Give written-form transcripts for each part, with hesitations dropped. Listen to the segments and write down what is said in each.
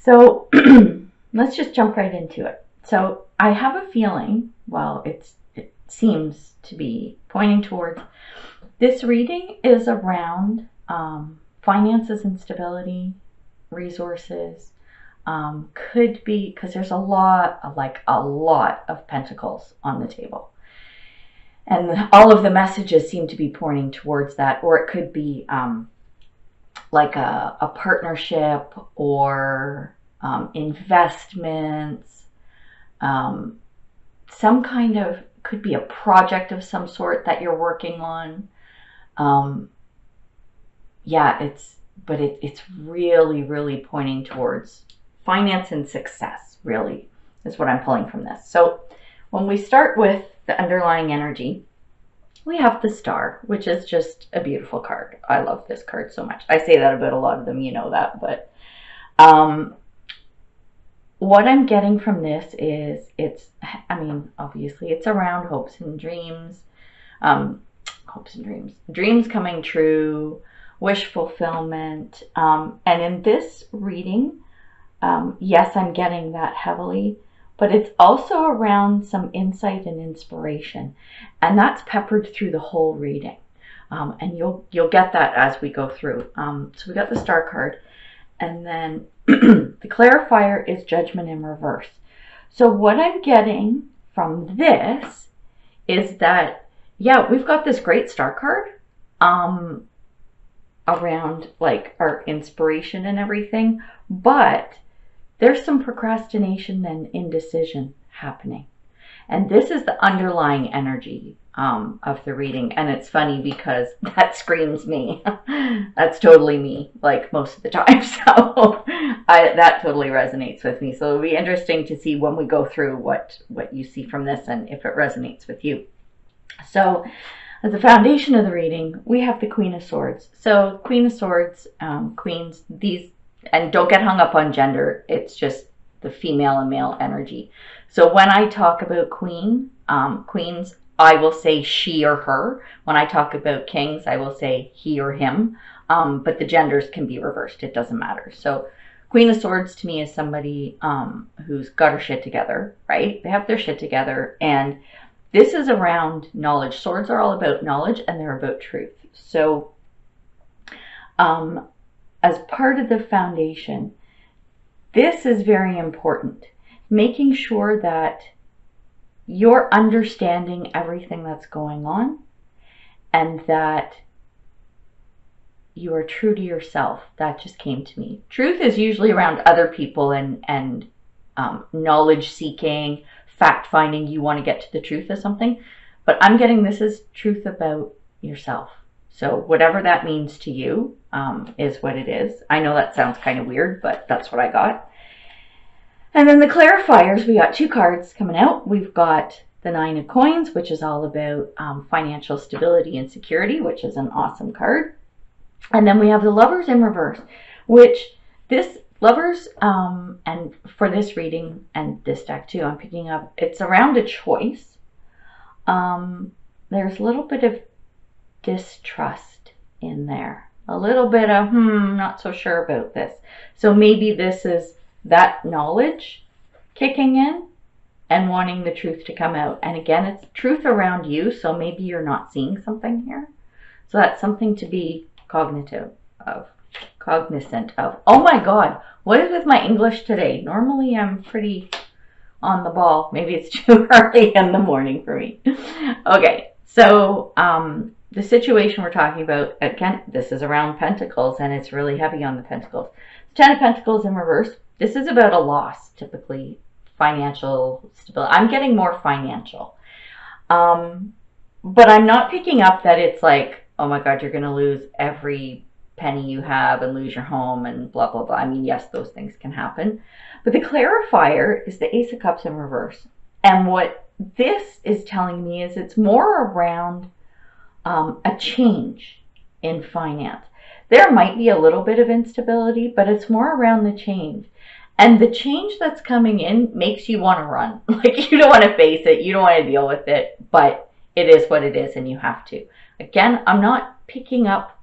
So let's just jump right into it. So I have a feeling, well, it seems to be pointing towards this reading is around finances and stability, resources. Could be because there's a lot of pentacles on the table. And all of the messages seem to be pointing towards that. Or it could be like a partnership or investments, some kind of, could be a project of some sort that you're working on. Yeah, it's really, really pointing towards finance and success, really, is what I'm pulling from this. So when we start with the underlying energy, we have the Star, which is just a beautiful card. I love this card so much. I say that about a lot of them, you know that, but what I'm getting from this is obviously it's around hopes and dreams, dreams coming true, wish fulfillment. And in this reading, yes, I'm getting that heavily, but it's also around some insight and inspiration. And that's peppered through the whole reading. And you'll get that as we go through. So we got the Star card, and then the clarifier is Judgment in reverse. So what I'm getting from this is that, yeah, we've got this great Star card around like our inspiration and everything, but there's some procrastination and indecision happening. And this is the underlying energy of the reading. And it's funny because that screams me. That's totally me, like most of the time. So that totally resonates with me. So it'll be interesting to see when we go through what you see from this and if it resonates with you. So as the foundation of the reading, we have the Queen of Swords. So Queen of Swords, queens, these, and don't get hung up on gender. It's just the female and male energy. So when I talk about queens, I will say she or her. When I talk about kings, I will say he or him. But the genders can be reversed. It doesn't matter. So Queen of Swords to me is somebody who's got her shit together, right? They have their shit together. And this is around knowledge. Swords are all about knowledge, and they're about truth. So as part of the foundation, this is very important. Making sure that you're understanding everything that's going on and that you are true to yourself. That just came to me. Truth is usually around other people and knowledge seeking, fact finding. You want to get to the truth of something. But I'm getting this as truth about yourself. So whatever that means to you is what it is. I know that sounds kind of weird, but that's what I got. And then the clarifiers, we got two cards coming out. We've got the Nine of Coins, which is all about financial stability and security, which is an awesome card. And then we have the Lovers in reverse, which this Lovers, and for this reading and this deck too, I'm picking up, it's around a choice. There's a little bit of distrust in there. A little bit of, not so sure about this. So maybe this is that knowledge kicking in and wanting the truth to come out. And again, it's truth around you, so maybe you're not seeing something here. So that's something to be cognizant of. Oh my God, what is with my English today? Normally I'm pretty on the ball. Maybe it's too early in the morning for me. Okay, so the situation we're talking about, again, this is around Pentacles, and it's really heavy on the Pentacles. Ten of Pentacles in reverse. This is about a loss, typically financial stability. I'm getting more financial. But I'm not picking up that it's like, oh my God, you're going to lose every penny you have and lose your home and blah, blah, blah. I mean, yes, those things can happen. But the clarifier is the Ace of Cups in reverse. And what this is telling me is it's more around a change in finance. There might be a little bit of instability, but it's more around the change. And the change that's coming in makes you want to run. Like, you don't want to face it. You don't want to deal with it. But it is what it is, and you have to. Again, I'm not picking up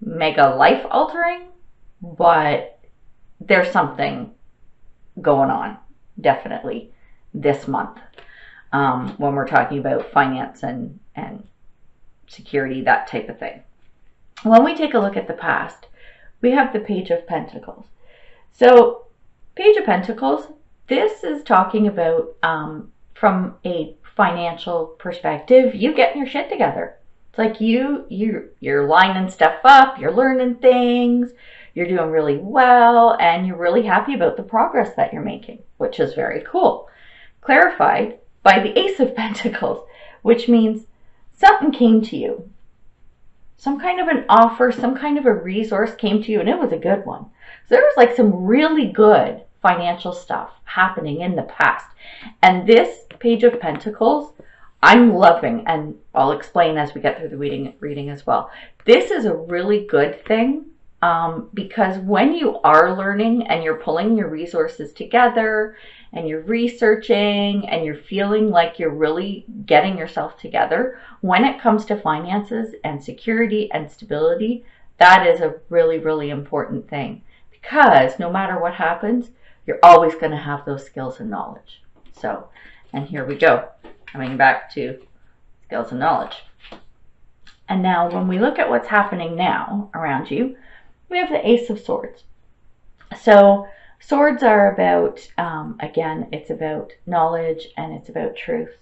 mega life altering, but there's something going on, definitely, this month, when we're talking about finance and security, that type of thing. When we take a look at the past, we have the Page of Pentacles. So, Page of Pentacles, this is talking about, from a financial perspective, you getting your shit together. It's like you're lining stuff up, you're learning things, you're doing really well, and you're really happy about the progress that you're making, which is very cool. Clarified by the Ace of Pentacles, which means something came to you. Some kind of an offer, some kind of a resource came to you, and it was a good one. So there was like some really good financial stuff happening in the past. And this Page of Pentacles, I'm loving, and I'll explain as we get through the reading as well. This is a really good thing, because when you are learning and you're pulling your resources together and you're researching and you're feeling like you're really getting yourself together, when it comes to finances and security and stability, that is a really, really important thing, because no matter what happens, you're always going to have those skills and knowledge. So, and here we go, coming back to skills and knowledge. And now when we look at what's happening now around you, we have the Ace of Swords. So swords are about, again, it's about knowledge and it's about truth.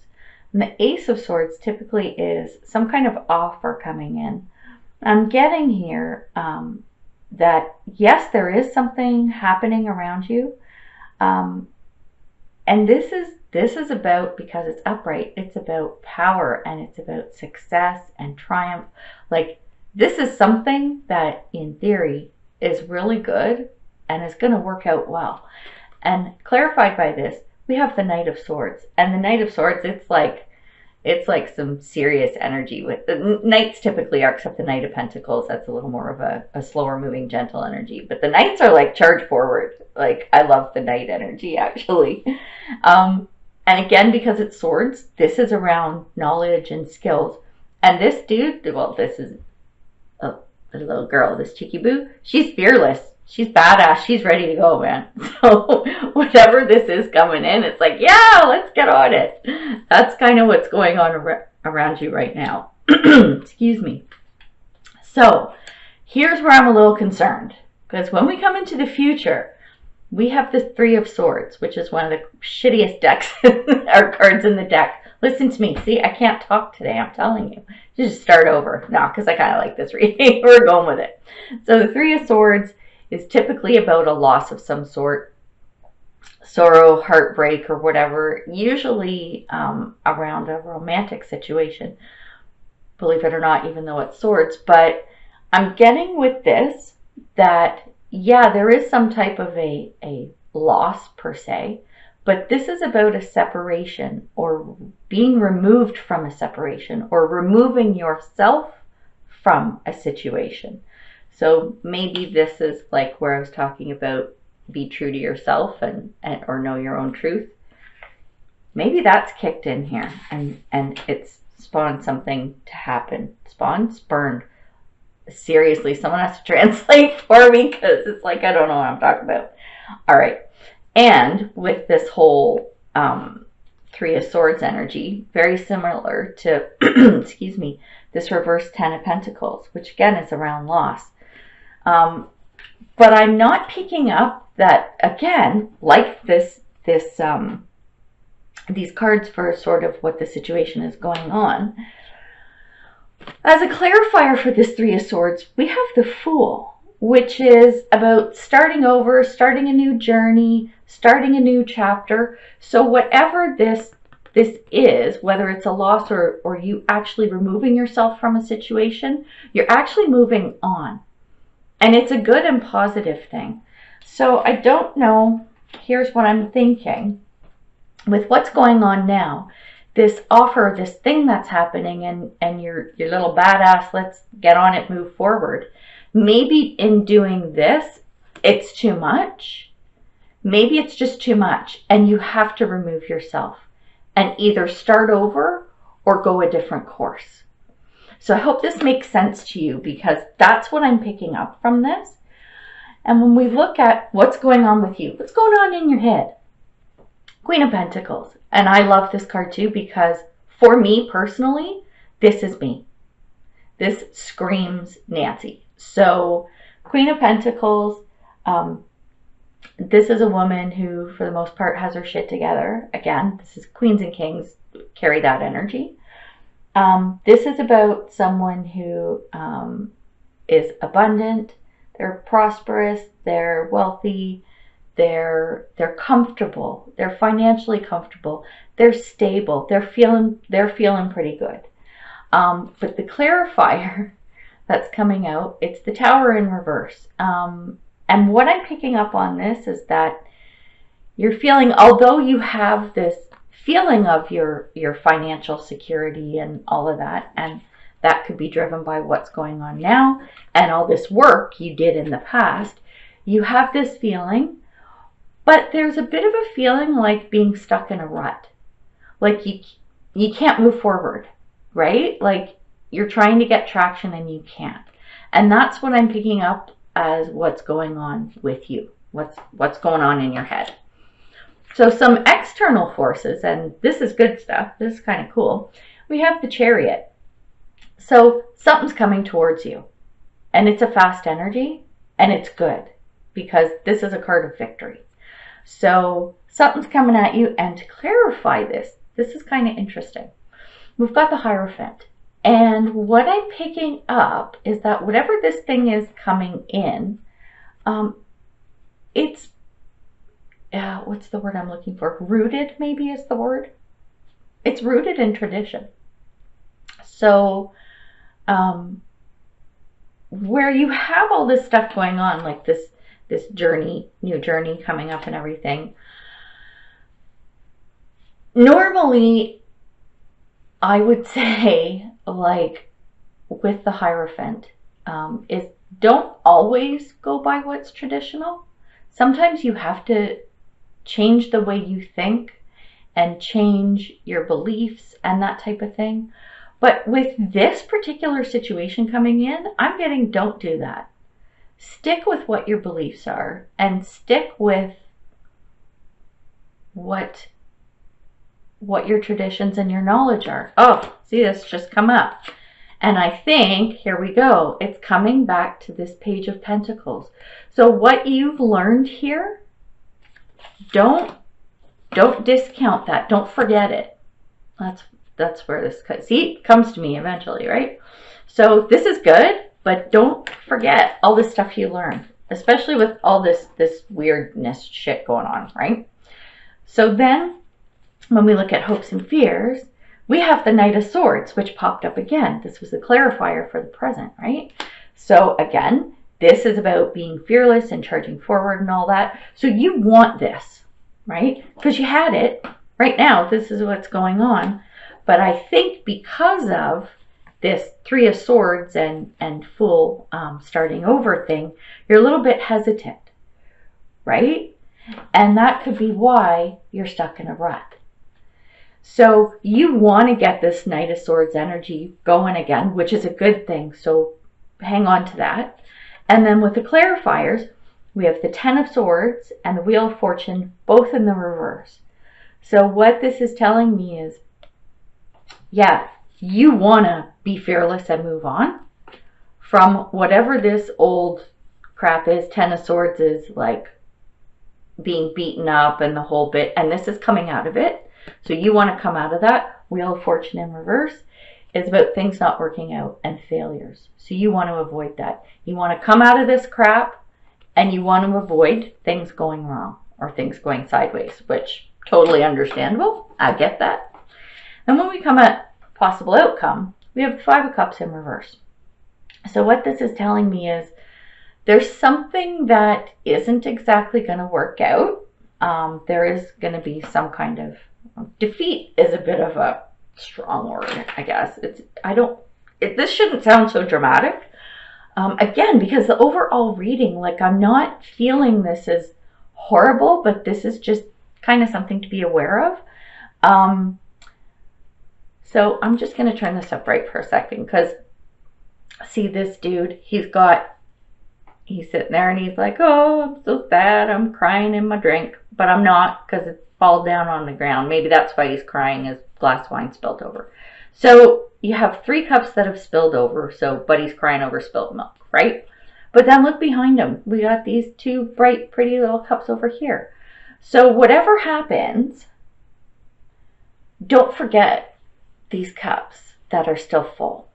And the Ace of Swords typically is some kind of offer coming in. I'm getting here that, yes, there is something happening around you. And this is about, because it's upright, it's about power and it's about success and triumph. Like, this is something that in theory is really good and is going to work out well. And clarified by this, we have the Knight of Swords. And the Knight of Swords, it's like some serious energy. With the Knights typically are, except the Knight of Pentacles, that's a little more of a slower moving, gentle energy. But the Knights are like charge forward. Like, I love the Knight energy, actually. And again, because it's swords, this is around knowledge and skills. And this dude, well, this is a little girl, this cheeky boo, she's fearless. She's badass. She's ready to go, man. So whatever this is coming in, it's like, yeah, let's get on it. That's kind of what's going on around you right now. Excuse me. So here's where I'm a little concerned, because when we come into the future, we have the Three of Swords, which is one of the shittiest decks or cards in the deck. Listen to me. See, I can't talk today. I'm telling you. Just start over. No, because I kind of like this reading. We're going with it. So the Three of Swords is typically about a loss of some sort, sorrow, heartbreak, or whatever, usually around a romantic situation, believe it or not, even though it's swords. But I'm getting with this that, yeah, there is some type of a loss per se, but this is about a separation or being removed from a separation or removing yourself from a situation. So maybe this is like where I was talking about be true to yourself and or know your own truth. Maybe that's kicked in here and it's spawned something to happen. Spurned. Seriously, someone has to translate for me, because it's like, I don't know what I'm talking about. All right. And with this whole Three of Swords energy, very similar to, excuse me, this reverse Ten of Pentacles, which again is around loss. But I'm not picking up that, again, like these cards for sort of what the situation is going on. As a clarifier for this Three of Swords, we have the Fool, which is about starting over, starting a new journey, starting a new chapter. So whatever this is, whether it's a loss or you actually removing yourself from a situation, you're actually moving on. And it's a good and positive thing. So I don't know, here's what I'm thinking. With what's going on now, this offer, this thing that's happening, and your little badass, let's get on it, move forward. Maybe in doing this, it's too much. Maybe it's just too much, and you have to remove yourself and either start over or go a different course. So I hope this makes sense to you, because that's what I'm picking up from this. And when we look at what's going on with you, what's going on in your head? Queen of Pentacles. And I love this card too, because for me personally, this is me. This screams Nancy. So Queen of Pentacles, this is a woman who for the most part has her shit together. Again, this is Queens and Kings, carry that energy. This is about someone who is abundant, they're prosperous, they're wealthy, they're comfortable, they're financially comfortable, they're stable, they're feeling pretty good. But the clarifier that's coming out, it's the Tower in reverse. And what I'm picking up on this is that you're feeling, although you have this feeling of your financial security and all of that, and that could be driven by what's going on now and all this work you did in the past, you have this feeling, but there's a bit of a feeling like being stuck in a rut. Like you can't move forward, right? Like you're trying to get traction and you can't. And that's what I'm picking up as what's going on with you. What's going on in your head. So some external forces, and this is good stuff. This is kind of cool. We have the Chariot. So something's coming towards you, and it's a fast energy, and it's good because this is a card of victory. So something's coming at you, and to clarify this is kind of interesting. We've got the Hierophant, and what I'm picking up is that whatever this thing is coming in, it's what's the word I'm looking for? Rooted, maybe is the word. It's rooted in tradition. So where you have all this stuff going on, like this journey, new journey coming up and everything, normally I would say, like with the Hierophant, is don't always go by what's traditional. Sometimes you have to change the way you think and change your beliefs and that type of thing. But with this particular situation coming in, I'm getting don't do that. Stick with what your beliefs are and stick with what your traditions and your knowledge are. Oh, see, this just come up. And I think, here we go, it's coming back to this Page of Pentacles. So what you've learned here, don't discount that. Don't forget it. That's where this, see, comes to me eventually, right? So this is good, but don't forget all this stuff you learned, especially with all this weirdness shit going on, right? So then when we look at hopes and fears, we have the Knight of Swords, which popped up again. This was the clarifier for the present, right? So again, this is about being fearless and charging forward and all that. So you want this, right? Because you had it. Right now, this is what's going on. But I think because of this Three of Swords and full starting over thing, you're a little bit hesitant, right? And that could be why you're stuck in a rut. So you want to get this Knight of Swords energy going again, which is a good thing. So hang on to that. And then with the clarifiers, we have the Ten of Swords and the Wheel of Fortune, both in the reverse. So what this is telling me is, yeah, you want to be fearless and move on from whatever this old crap is. Ten of Swords is like being beaten up and the whole bit, and this is coming out of it. So you want to come out of that. Wheel of Fortune in reverse is about things not working out and failures. So you want to avoid that. You want to come out of this crap and you want to avoid things going wrong or things going sideways, which totally understandable. I get that. And when we come at possible outcome, we have the Five of Cups in reverse. So what this is telling me is there's something that isn't exactly going to work out. There is going to be some kind of defeat is a bit of a strong word, I guess. This shouldn't sound so dramatic. Again, because the overall reading, like I'm not feeling this is horrible, but this is just kind of something to be aware of. So I'm just going to turn this up right for a second because see this dude, he's got he's sitting there and he's like, oh, I'm so sad. I'm crying in my drink. But I'm not, because it falls down on the ground. Maybe that's why he's crying, his glass of wine spilled over. So you have 3 cups that have spilled over. So Buddy's crying over spilled milk, right? But then look behind him. We got these 2 bright, pretty little cups over here. So whatever happens, don't forget these cups that are still full.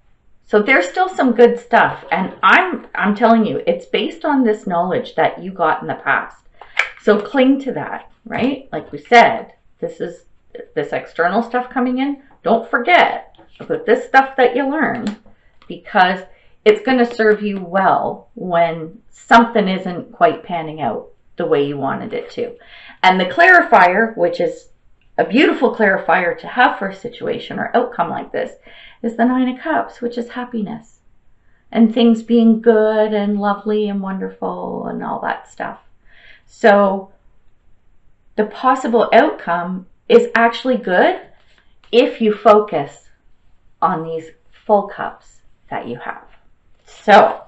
So there's still some good stuff. And I'm telling you, it's based on this knowledge that you got in the past. So cling to that, right? Like we said, this is this external stuff coming in. Don't forget about this stuff that you learned, because it's going to serve you well when something isn't quite panning out the way you wanted it to. And the clarifier, which is a beautiful clarifier to have for a situation or outcome like this, is the 9 of Cups, which is happiness and things being good and lovely and wonderful and all that stuff. So the possible outcome is actually good if you focus on these full cups that you have. So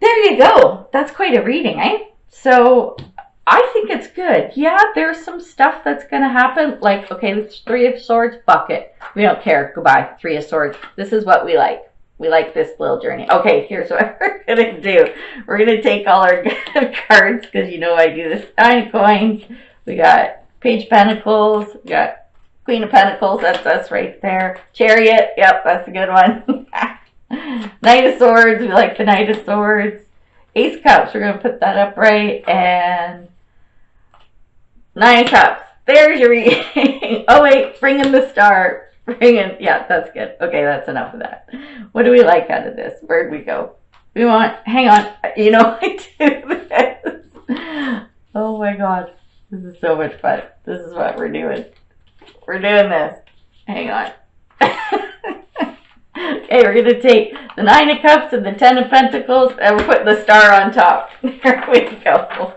there you go. That's quite a reading, eh? So I think it's good. Yeah, there's some stuff that's going to happen. Like, okay, it's 3 of Swords, bucket. We don't care. Goodbye. 3 of Swords. This is what we like. We like this little journey. Okay, here's what we're going to do. We're going to take all our cards, because you know I do this. 9 of Coins. We got Page of Pentacles. We got Queen of Pentacles. That's us right there. Chariot. Yep, that's a good one. Knight of Swords. We like the Knight of Swords. Ace of Cups. We're going to put that up right. And 9 of Cups. There's your reading. Oh, wait. Bring in the star. Yeah, that's good. Okay, that's enough of that. What do we like out of this? Where'd we go? We want, hang on. You know, I do this. Oh my God. This is so much fun. This is what we're doing. We're doing this. Hang on. Okay, we're going to take the 9 of Cups and the 10 of Pentacles, and we're putting the star on top. There we go.